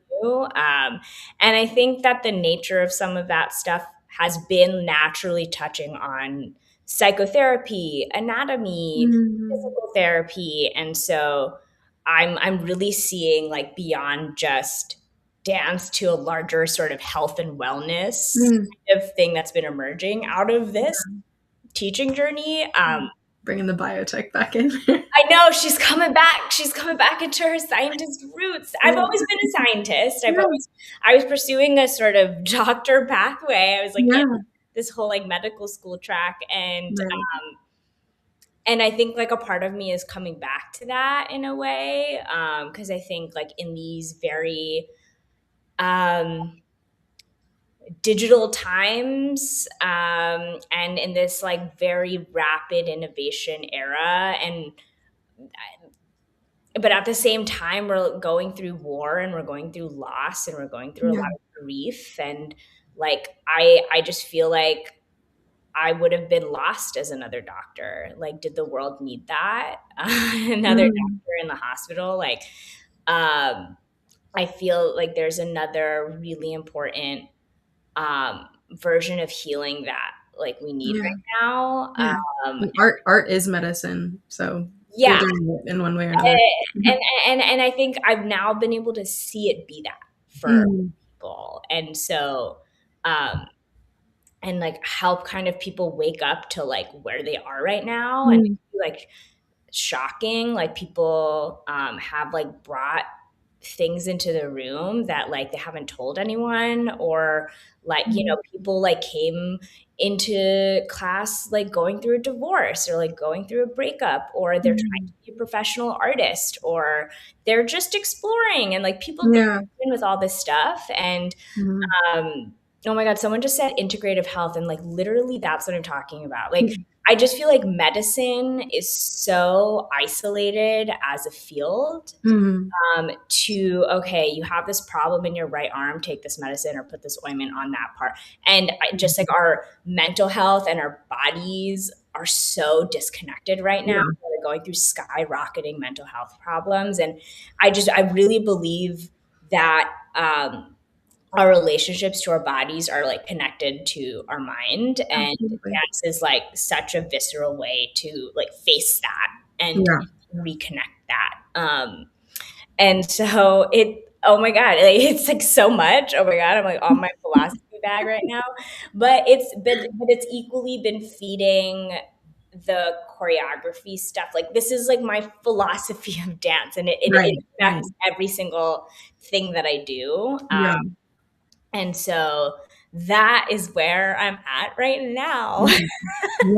And I think that the nature of some of that stuff has been naturally touching on psychotherapy, anatomy, Mhm. physical therapy. And so I'm really seeing like beyond just dance to a larger sort of health and wellness Mm. kind of thing that's been emerging out of this teaching journey. Bringing the biotech back in. I know she's coming back. She's coming back into her scientist roots. I've Yeah. always been a scientist. Yeah. I was pursuing a sort of doctor pathway. I was like, yeah, Yeah. this whole like medical school track, Right. and I think like a part of me is coming back to that in a way, because I think like in these very um, digital times, and in this like very rapid innovation era, and but at the same time we're going through war and we're going through loss and we're going through a Yeah. lot of grief, and like I just feel like I would have been lost as another doctor. Like, did the world need that? Another Mm. doctor in the hospital? Like, um, I feel like there's another really important version of healing that like we need Yeah. right now. Yeah. Um, And art is medicine, so you're yeah, doing it in one way or another. and and I think I've now been able to see it be that for Mm. people, and so um, and like help kind of people wake up to like where they are right now, and Mm. like shocking. Like people have like brought things into the room that like they haven't told anyone, or like Mm. people like came into class like going through a divorce or like going through a breakup, or they're trying Mm. to be a professional artist, or they're just exploring, and like people go Yeah. in with all this stuff. And Mhm. oh my God, someone just said integrative health. And like literally, that's what I'm talking about. Like, Mm. I just feel like medicine is so isolated as a field, Mhm. to, okay, you have this problem in your right arm, take this medicine or put this ointment on that part. And just like our mental health and our bodies are so disconnected right now. Yeah. We're going through skyrocketing mental health problems. And I really believe that, our relationships to our bodies are like connected to our mind, and Absolutely. dance is like such a visceral way to like face that and Yeah. reconnect that. And so oh my God, like, it's like so much. Oh my God, I'm like on my philosophy bag right now. But it's equally been feeding the choreography stuff. Like this is like my philosophy of dance, and it Right. Right. affects every single thing that I do. Yeah. And so that is where I'm at right now. Mhm.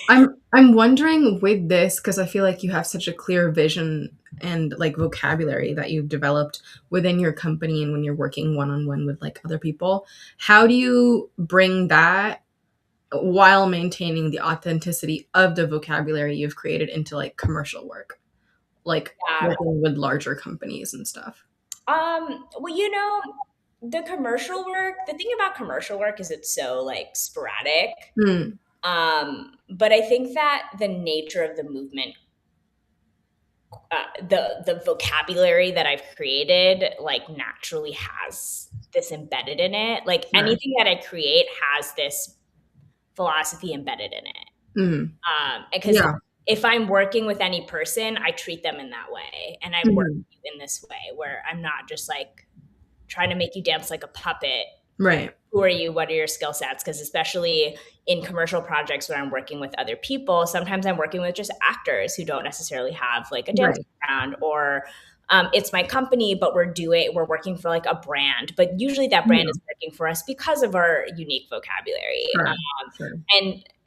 Yeah. I'm wondering with this because I feel like you have such a clear vision and like vocabulary that you've developed within your company and when you're working one on one with like other people. How do you bring that while maintaining the authenticity of the vocabulary you've created into like commercial work, like Yeah. working with larger companies and stuff? Well, the commercial work, the thing about commercial work is it's so like sporadic. Mm. But I think that the nature of the movement, the vocabulary that I've created, like naturally has this embedded in it. Like Right. anything that I create has this philosophy embedded in it. Mm. Because Yeah. if I'm working with any person, I treat them in that way, and I work Mhm. with you in this way, where I'm not just like trying to make you dance like a puppet. Right. Who are you? What are your skill sets? Because especially in commercial projects where I'm working with other people, sometimes I'm working with just actors who don't necessarily have like a dance Right. background, or it's my company, but we're working for like a brand, but usually that brand Yeah. is working for us because of our unique vocabulary. Sure. Sure.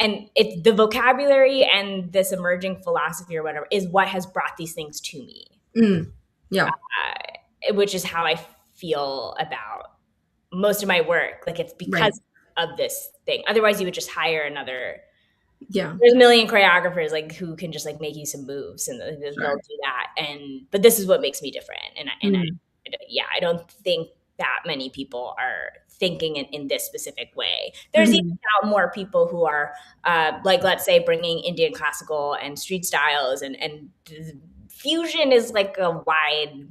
And it's the vocabulary and this emerging philosophy or whatever is what has brought these things to me, Yeah. which is how I feel about most of my work. Like it's Right. because of this thing. Otherwise, you would just hire another. Yeah. There's a million choreographers like who can just like make you some moves and they'll Sure. do that. But this is what makes me different. Mm. I don't think that many people are thinking in this specific way. There's even Mhm. now more people who are like, let's say, bringing Indian classical and street styles and fusion is like a wide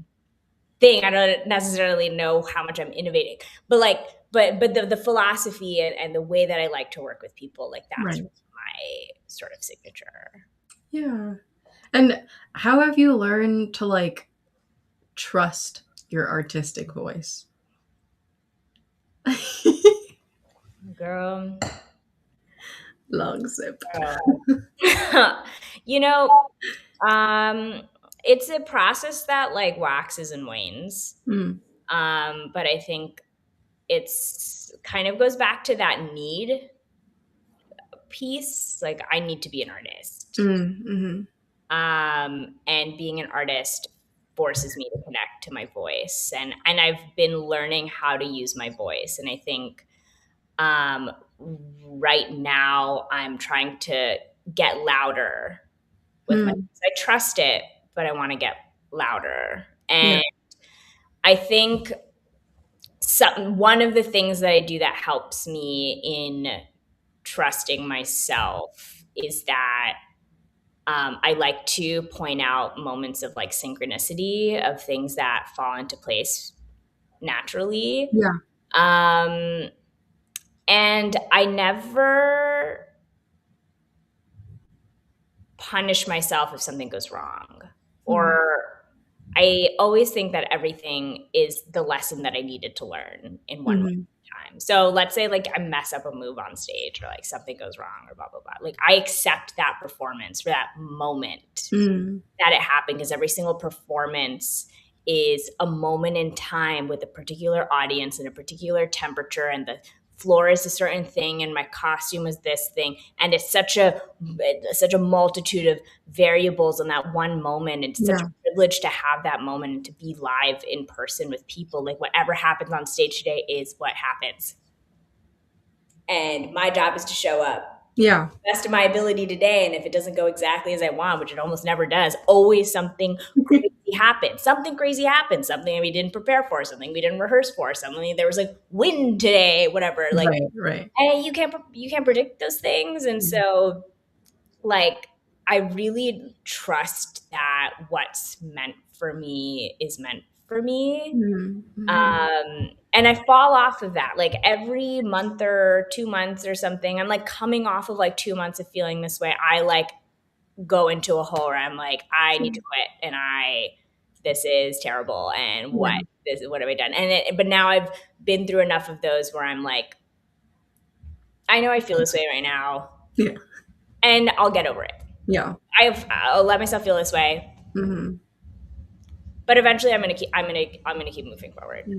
thing. I don't necessarily know how much I'm innovating, but like, but the philosophy and the way that I like to work with people, like that's Right. my sort of signature. Yeah. And how have you learned to like trust your artistic voice? Girl, Long sip. you know, it's a process that like waxes and wanes. Mm. But I think it's kind of goes back to that need piece. Like I need to be an artist. Mm. And being an artist forces me to connect to my voice, and I've been learning how to use my voice, and I think um, right now I'm trying to get louder with my Mm. voice. I trust it, but I want to get louder, Yeah. and I think one of the things that I do that helps me in trusting myself is that I like to point out moments of like synchronicity of things that fall into place naturally. Yeah. Um, and I never punish myself if something goes wrong. Mm. Or I always think that everything is the lesson that I needed to learn in one Mhm. time. So let's say like I mess up a move on stage or like something goes wrong or blah, blah, blah. Like I accept that performance for that moment Mm. that it happened because every single performance is a moment in time with a particular audience and a particular temperature, and the floor is a certain thing and my costume is this thing, and it's such a multitude of variables in that one moment. It's such a Yeah. privilege to have that moment and to be live in person with people. Like whatever happens on stage today is what happens, and my job is to show up Yeah. best of my ability today. And if it doesn't go exactly as I want, which it almost never does, always something crazy happens. Something crazy happens. Something we didn't prepare for. Something we didn't rehearse for. Something there was like wind today. Whatever. Like, Right. Right. and you can't predict those things. And Mm. so, like, I really trust that what's meant for me is meant for me. Mhm. Mhm. And I fall off of that like every month or 2 months or something. I'm like coming off of like 2 months of feeling this way. I like go into a hole where I'm like, I need to quit, and this is terrible, and Yeah. what have I done? But now I've been through enough of those where I'm like, I know I feel this way right now, Yeah. and I'll get over it. Yeah. I'll let myself feel this way, Mhm. but eventually I'm gonna keep moving forward. Yeah.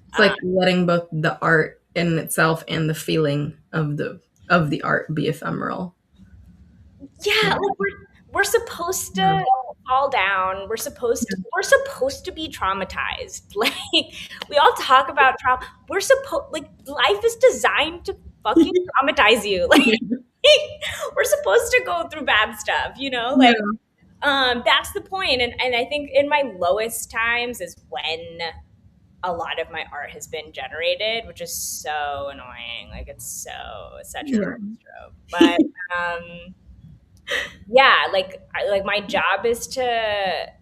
It's Um, like letting both the art in itself and the feeling of the art be ephemeral. yeah, Yeah. like we're supposed Yeah. to fall down. We're supposed to be traumatized. Like we all talk about trauma. Like life is designed to fucking traumatize you. Like we're supposed to go through bad stuff, Yeah. like that's the point. And I think in my lowest times is when a lot of my art has been generated, which is so annoying. Like it's such a Yeah. reverse stroke. But yeah, like my job is to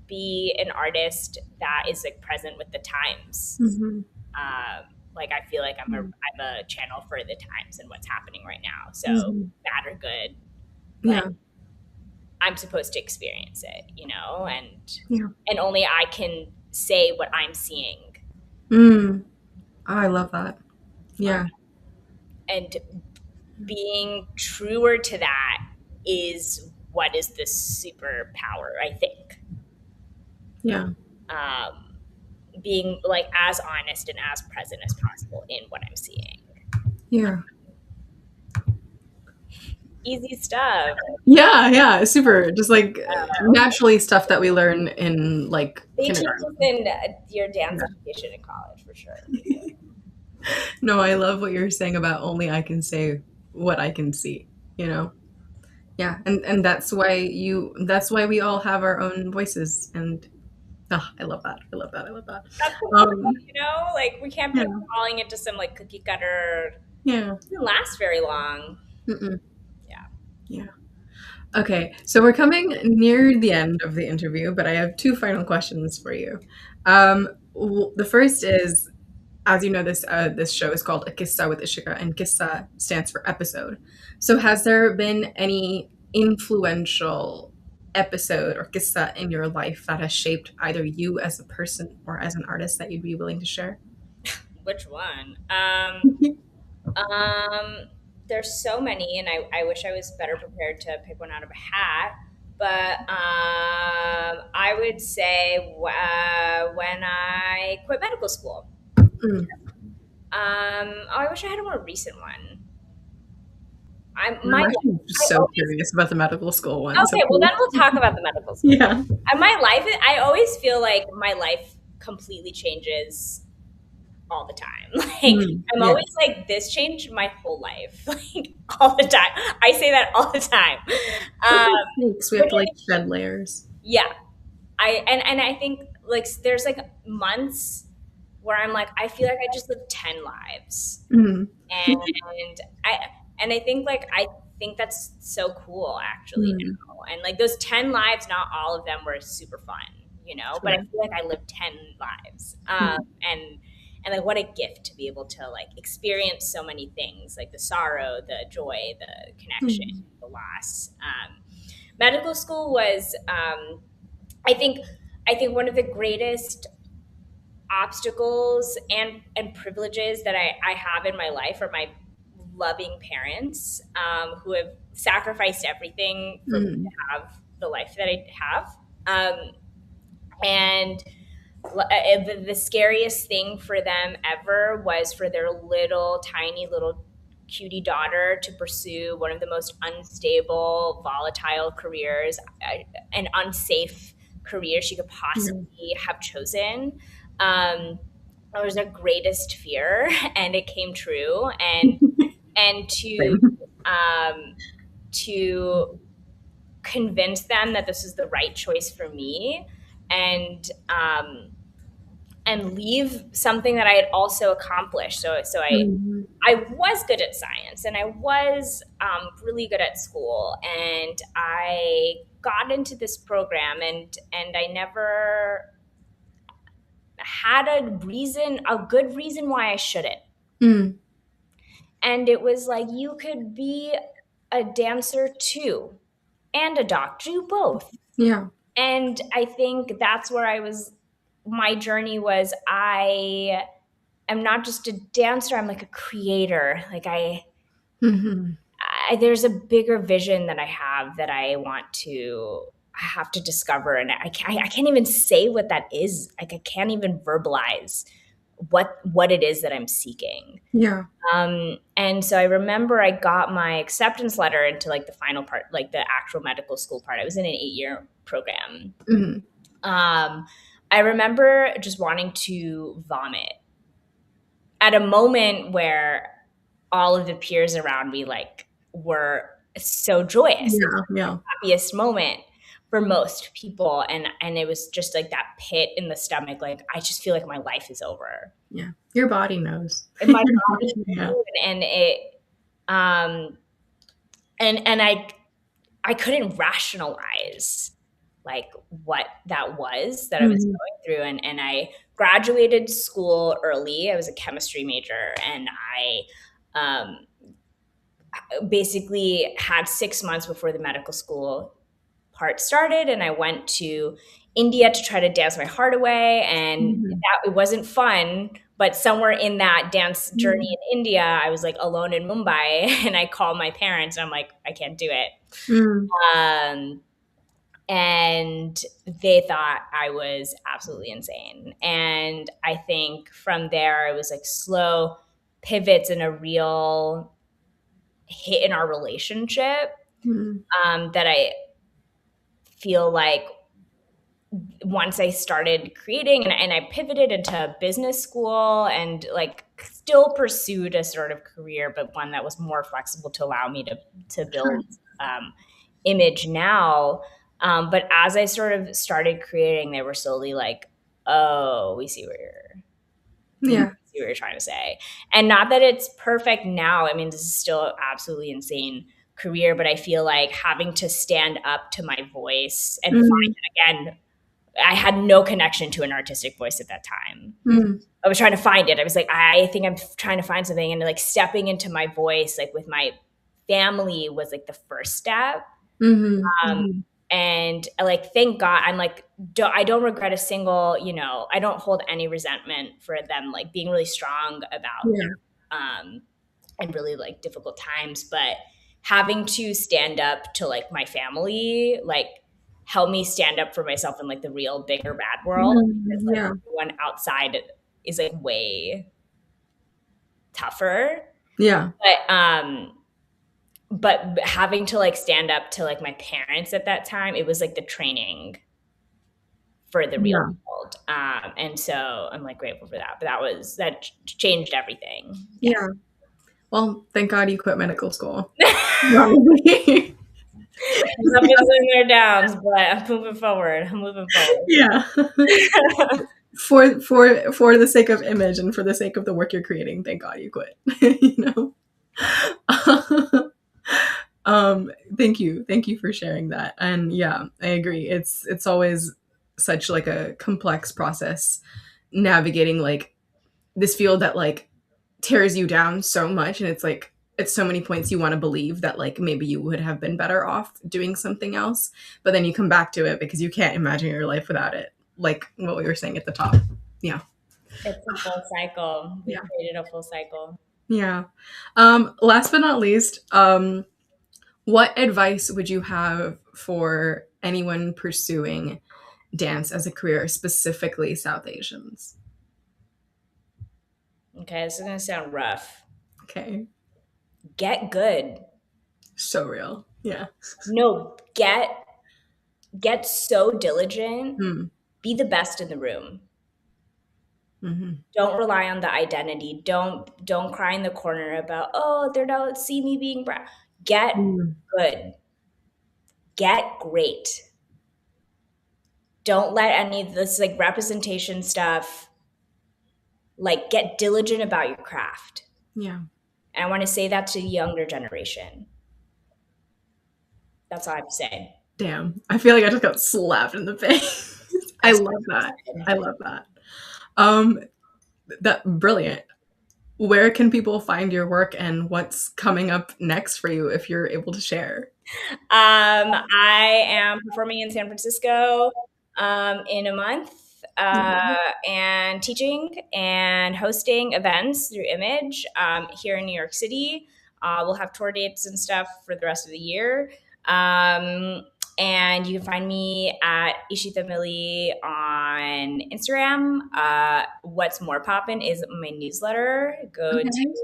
be an artist that is like present with the times. Mhm. Like I feel like I'm a Mm. I'm a channel for the times and what's happening right now. So Mhm. bad or good, like Yeah. I'm supposed to experience it, Yeah. and only I can say what I'm seeing. Mm. Oh, I love that. Um, Yeah. and being truer to that is what is the superpower, I think. Yeah. being like as honest and as present as possible in what I'm seeing. Yeah. Easy stuff. Yeah, yeah, super. Just like naturally stuff that we learn in like They teach kindergarten. us in your dance Yeah. education in college for sure. No, I love what you're saying about only I can say what I can see, you know? Yeah, and that's why we all have our own voices and oh, I love that. I love that. I love that. That's the Um, point, like we can't yeah, be calling it to some like cookie cutter. yeah. It doesn't last very long. Mm-mm. Yeah. Yeah. Okay, so we're coming near the end of the interview, but I have two final questions for you. The first is, as you know, this show is called A QISSAA with Ishika, and QISSAA stands for episode. So, has there been any influential episode or QISSAA in your life that has shaped either you as a person or as an artist that you'd be willing to share? Which one? Um, there's so many, and I wish I was better prepared to pick one out of a hat. But I would say when I quit medical school. Mm. Oh, I wish I had a more recent one. I'm My actually I so always curious about the medical school one. So okay. Well, then please. we'll talk about the medical school. Yeah. And my life, I always feel like my life completely changes all the time. Like Mm, I'm yeah. always like, this changed my whole life, like all the time. I say that all the time. Um, Thanks. We have which to like shed layers. yeah, and I think like there's like months where I'm like, I feel like I just lived 10 lives, Mm. and I think like I think that's so cool actually Mm. now. And like those 10 lives, not all of them were super fun, but I Sure. feel like I lived 10 lives, Mm. and like what a gift to be able to like experience so many things, like the sorrow, the joy, the connection, Mm. the loss. Medical school was I think one of the greatest obstacles and privileges that I have in my life are my loving parents, who have sacrificed everything for me to Mm. have the life that I have. And the scariest thing for them ever was for their little tiny little cutie daughter to pursue one of the most unstable, volatile careers, an unsafe career she could Yeah. possibly have chosen. It was their greatest fear, and it came true. And Same. um, to convince them that this is the right choice for me, and leave something that I had also accomplished. So Mhm. I was good at science, and I was really good at school, and I got into this program, and I never had a good reason why I shouldn't. Mm. And it was like, you could be a dancer too, and a doctor, do both. Yeah. And I think that's where my journey was. I am not just a dancer, I'm like a creator. Like Mhm. there's a bigger vision that I have that I have to discover. And I can't even say what that is. Like I can't even verbalize what it is that I'm seeking. Yeah. And so I remember I got my acceptance letter into like the final part, like the actual medical school part. I was in an 8-year program. Mhm. I remember just wanting to vomit at a moment where all of the peers around me like were so joyous. It Yeah. was Yeah. the happiest moment for most people, and it was just like that pit in the stomach. Like I just feel like my life is over. Yeah. Your body knows. And my Your body body, yeah. knew, and it um and I couldn't rationalize like what that was that I was Mhm. going through. And I graduated school early. I was a chemistry major, and um, basically had 6 months before the medical school part started, and I went to India to try to dance my heart away, and Mhm. it wasn't fun. But somewhere in that dance journey Mhm. in India, I was like alone in Mumbai, and I called my parents, and I'm like, I can't do it. Mm. Um, and they thought I was absolutely insane. And I think from there, it was like slow pivots and a real hit in our relationship, that I feel like once I started creating, and I pivoted into business school and like still pursued a sort of career, but one that was more flexible to allow me to Sure. build image now. But as I sort of started creating, they were slowly like, "Oh, we Yeah. see what you're trying to say." And not that it's perfect now. I mean, this is still absolutely insane career, but I feel like having to stand up to my voice and Mm. find again, I had no connection to an artistic voice at that time. Mm. I was trying to find it. I was like, I think I'm trying to find something, and like stepping into my voice, like with my family, was like the first step. Um, Mm-hmm. and like, thank God, I'm like, I don't regret a single, I don't hold any resentment for them, like being really strong about Yeah. and really like difficult times, but having to stand up to like my family, like help me stand up for myself in like the real bigger bad world, because like Yeah. everyone outside is like way tougher. Yeah. But having to like stand up to like my parents at that time, it was like the training for the real Yeah. world. And so I'm like grateful for that. But that changed everything. Yeah. Yeah. Well, thank God you quit medical school. Probably. There's ups and their downs, but I'm moving forward. Yeah. For the sake of image and for the sake of the work you're creating, thank God you quit. Thank you for sharing that. And yeah, I agree. It's always such like a complex process navigating like this field that like tears you down so much, and it's like at so many points you want to believe that like maybe you would have been better off doing something else, but then you come back to it because you can't imagine your life without it, like what we were saying at the top. Yeah. It's a full cycle. We Yeah. created a full cycle. Yeah. Last but not least, what advice would you have for anyone pursuing dance as a career, specifically South Asians? Okay, this is gonna sound rough. Okay. Get good. So real. Yeah. No, get so diligent. Mm. Be the best in the room. Mm-hmm. Don't rely on the identity. Don't cry in the corner about, oh, they're not see me being brown. Get Mm. good. Get great. Don't let any of this like representation stuff, like get diligent about your craft. Yeah. And I want to say that to the younger generation. That's all I have to say. Damn. I feel like I just got slapped in the face. I love that. I love that. Um, that brilliant. Where can people find your work and what's coming up next for you if you're able to share? I am performing in San Francisco in a month, and teaching and hosting events through Image here in New York City. We'll have tour dates and stuff for the rest of the year. And you can find me at Ishita Mili on Instagram. What's more poppin' is my newsletter. Go to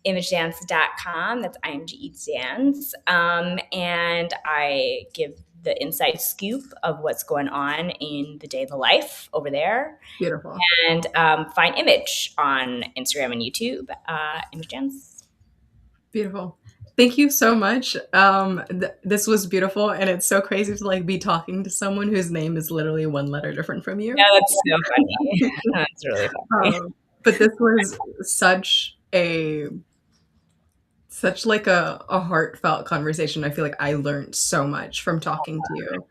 imagedance.com. That's IMGE Dance. And I give the inside scoop of what's going on in the day of the life over there. Beautiful. And find Image on Instagram and YouTube. Image Dance. Beautiful. Thank you so much. This was beautiful, and it's so crazy to like be talking to someone whose name is literally one letter different from you. Yeah, that's so funny. That's really funny. But this was such like a heartfelt conversation. I feel like I learned so much from talking to you,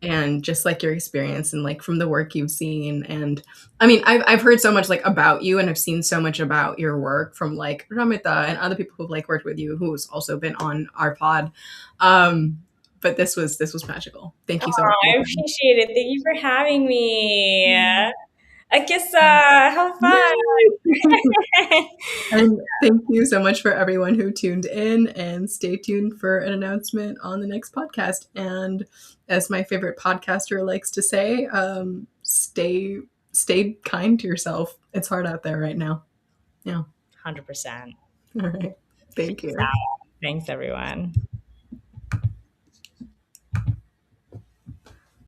and just like your experience and like from the work you've seen. And I mean, I've heard so much like about you, and I've seen so much about your work from like Ramita and other people who've like worked with you, who's also been on our pod. But this was magical. Thank you so much. I appreciate it. Thank you for having me. A QISSAA. How fun. And thank you so much for everyone who tuned in, and stay tuned for an announcement on the next podcast. And as my favorite podcaster likes to say, stay kind to yourself. It's hard out there right now. Yeah. 100%. All right. Thank you. Thanks, everyone.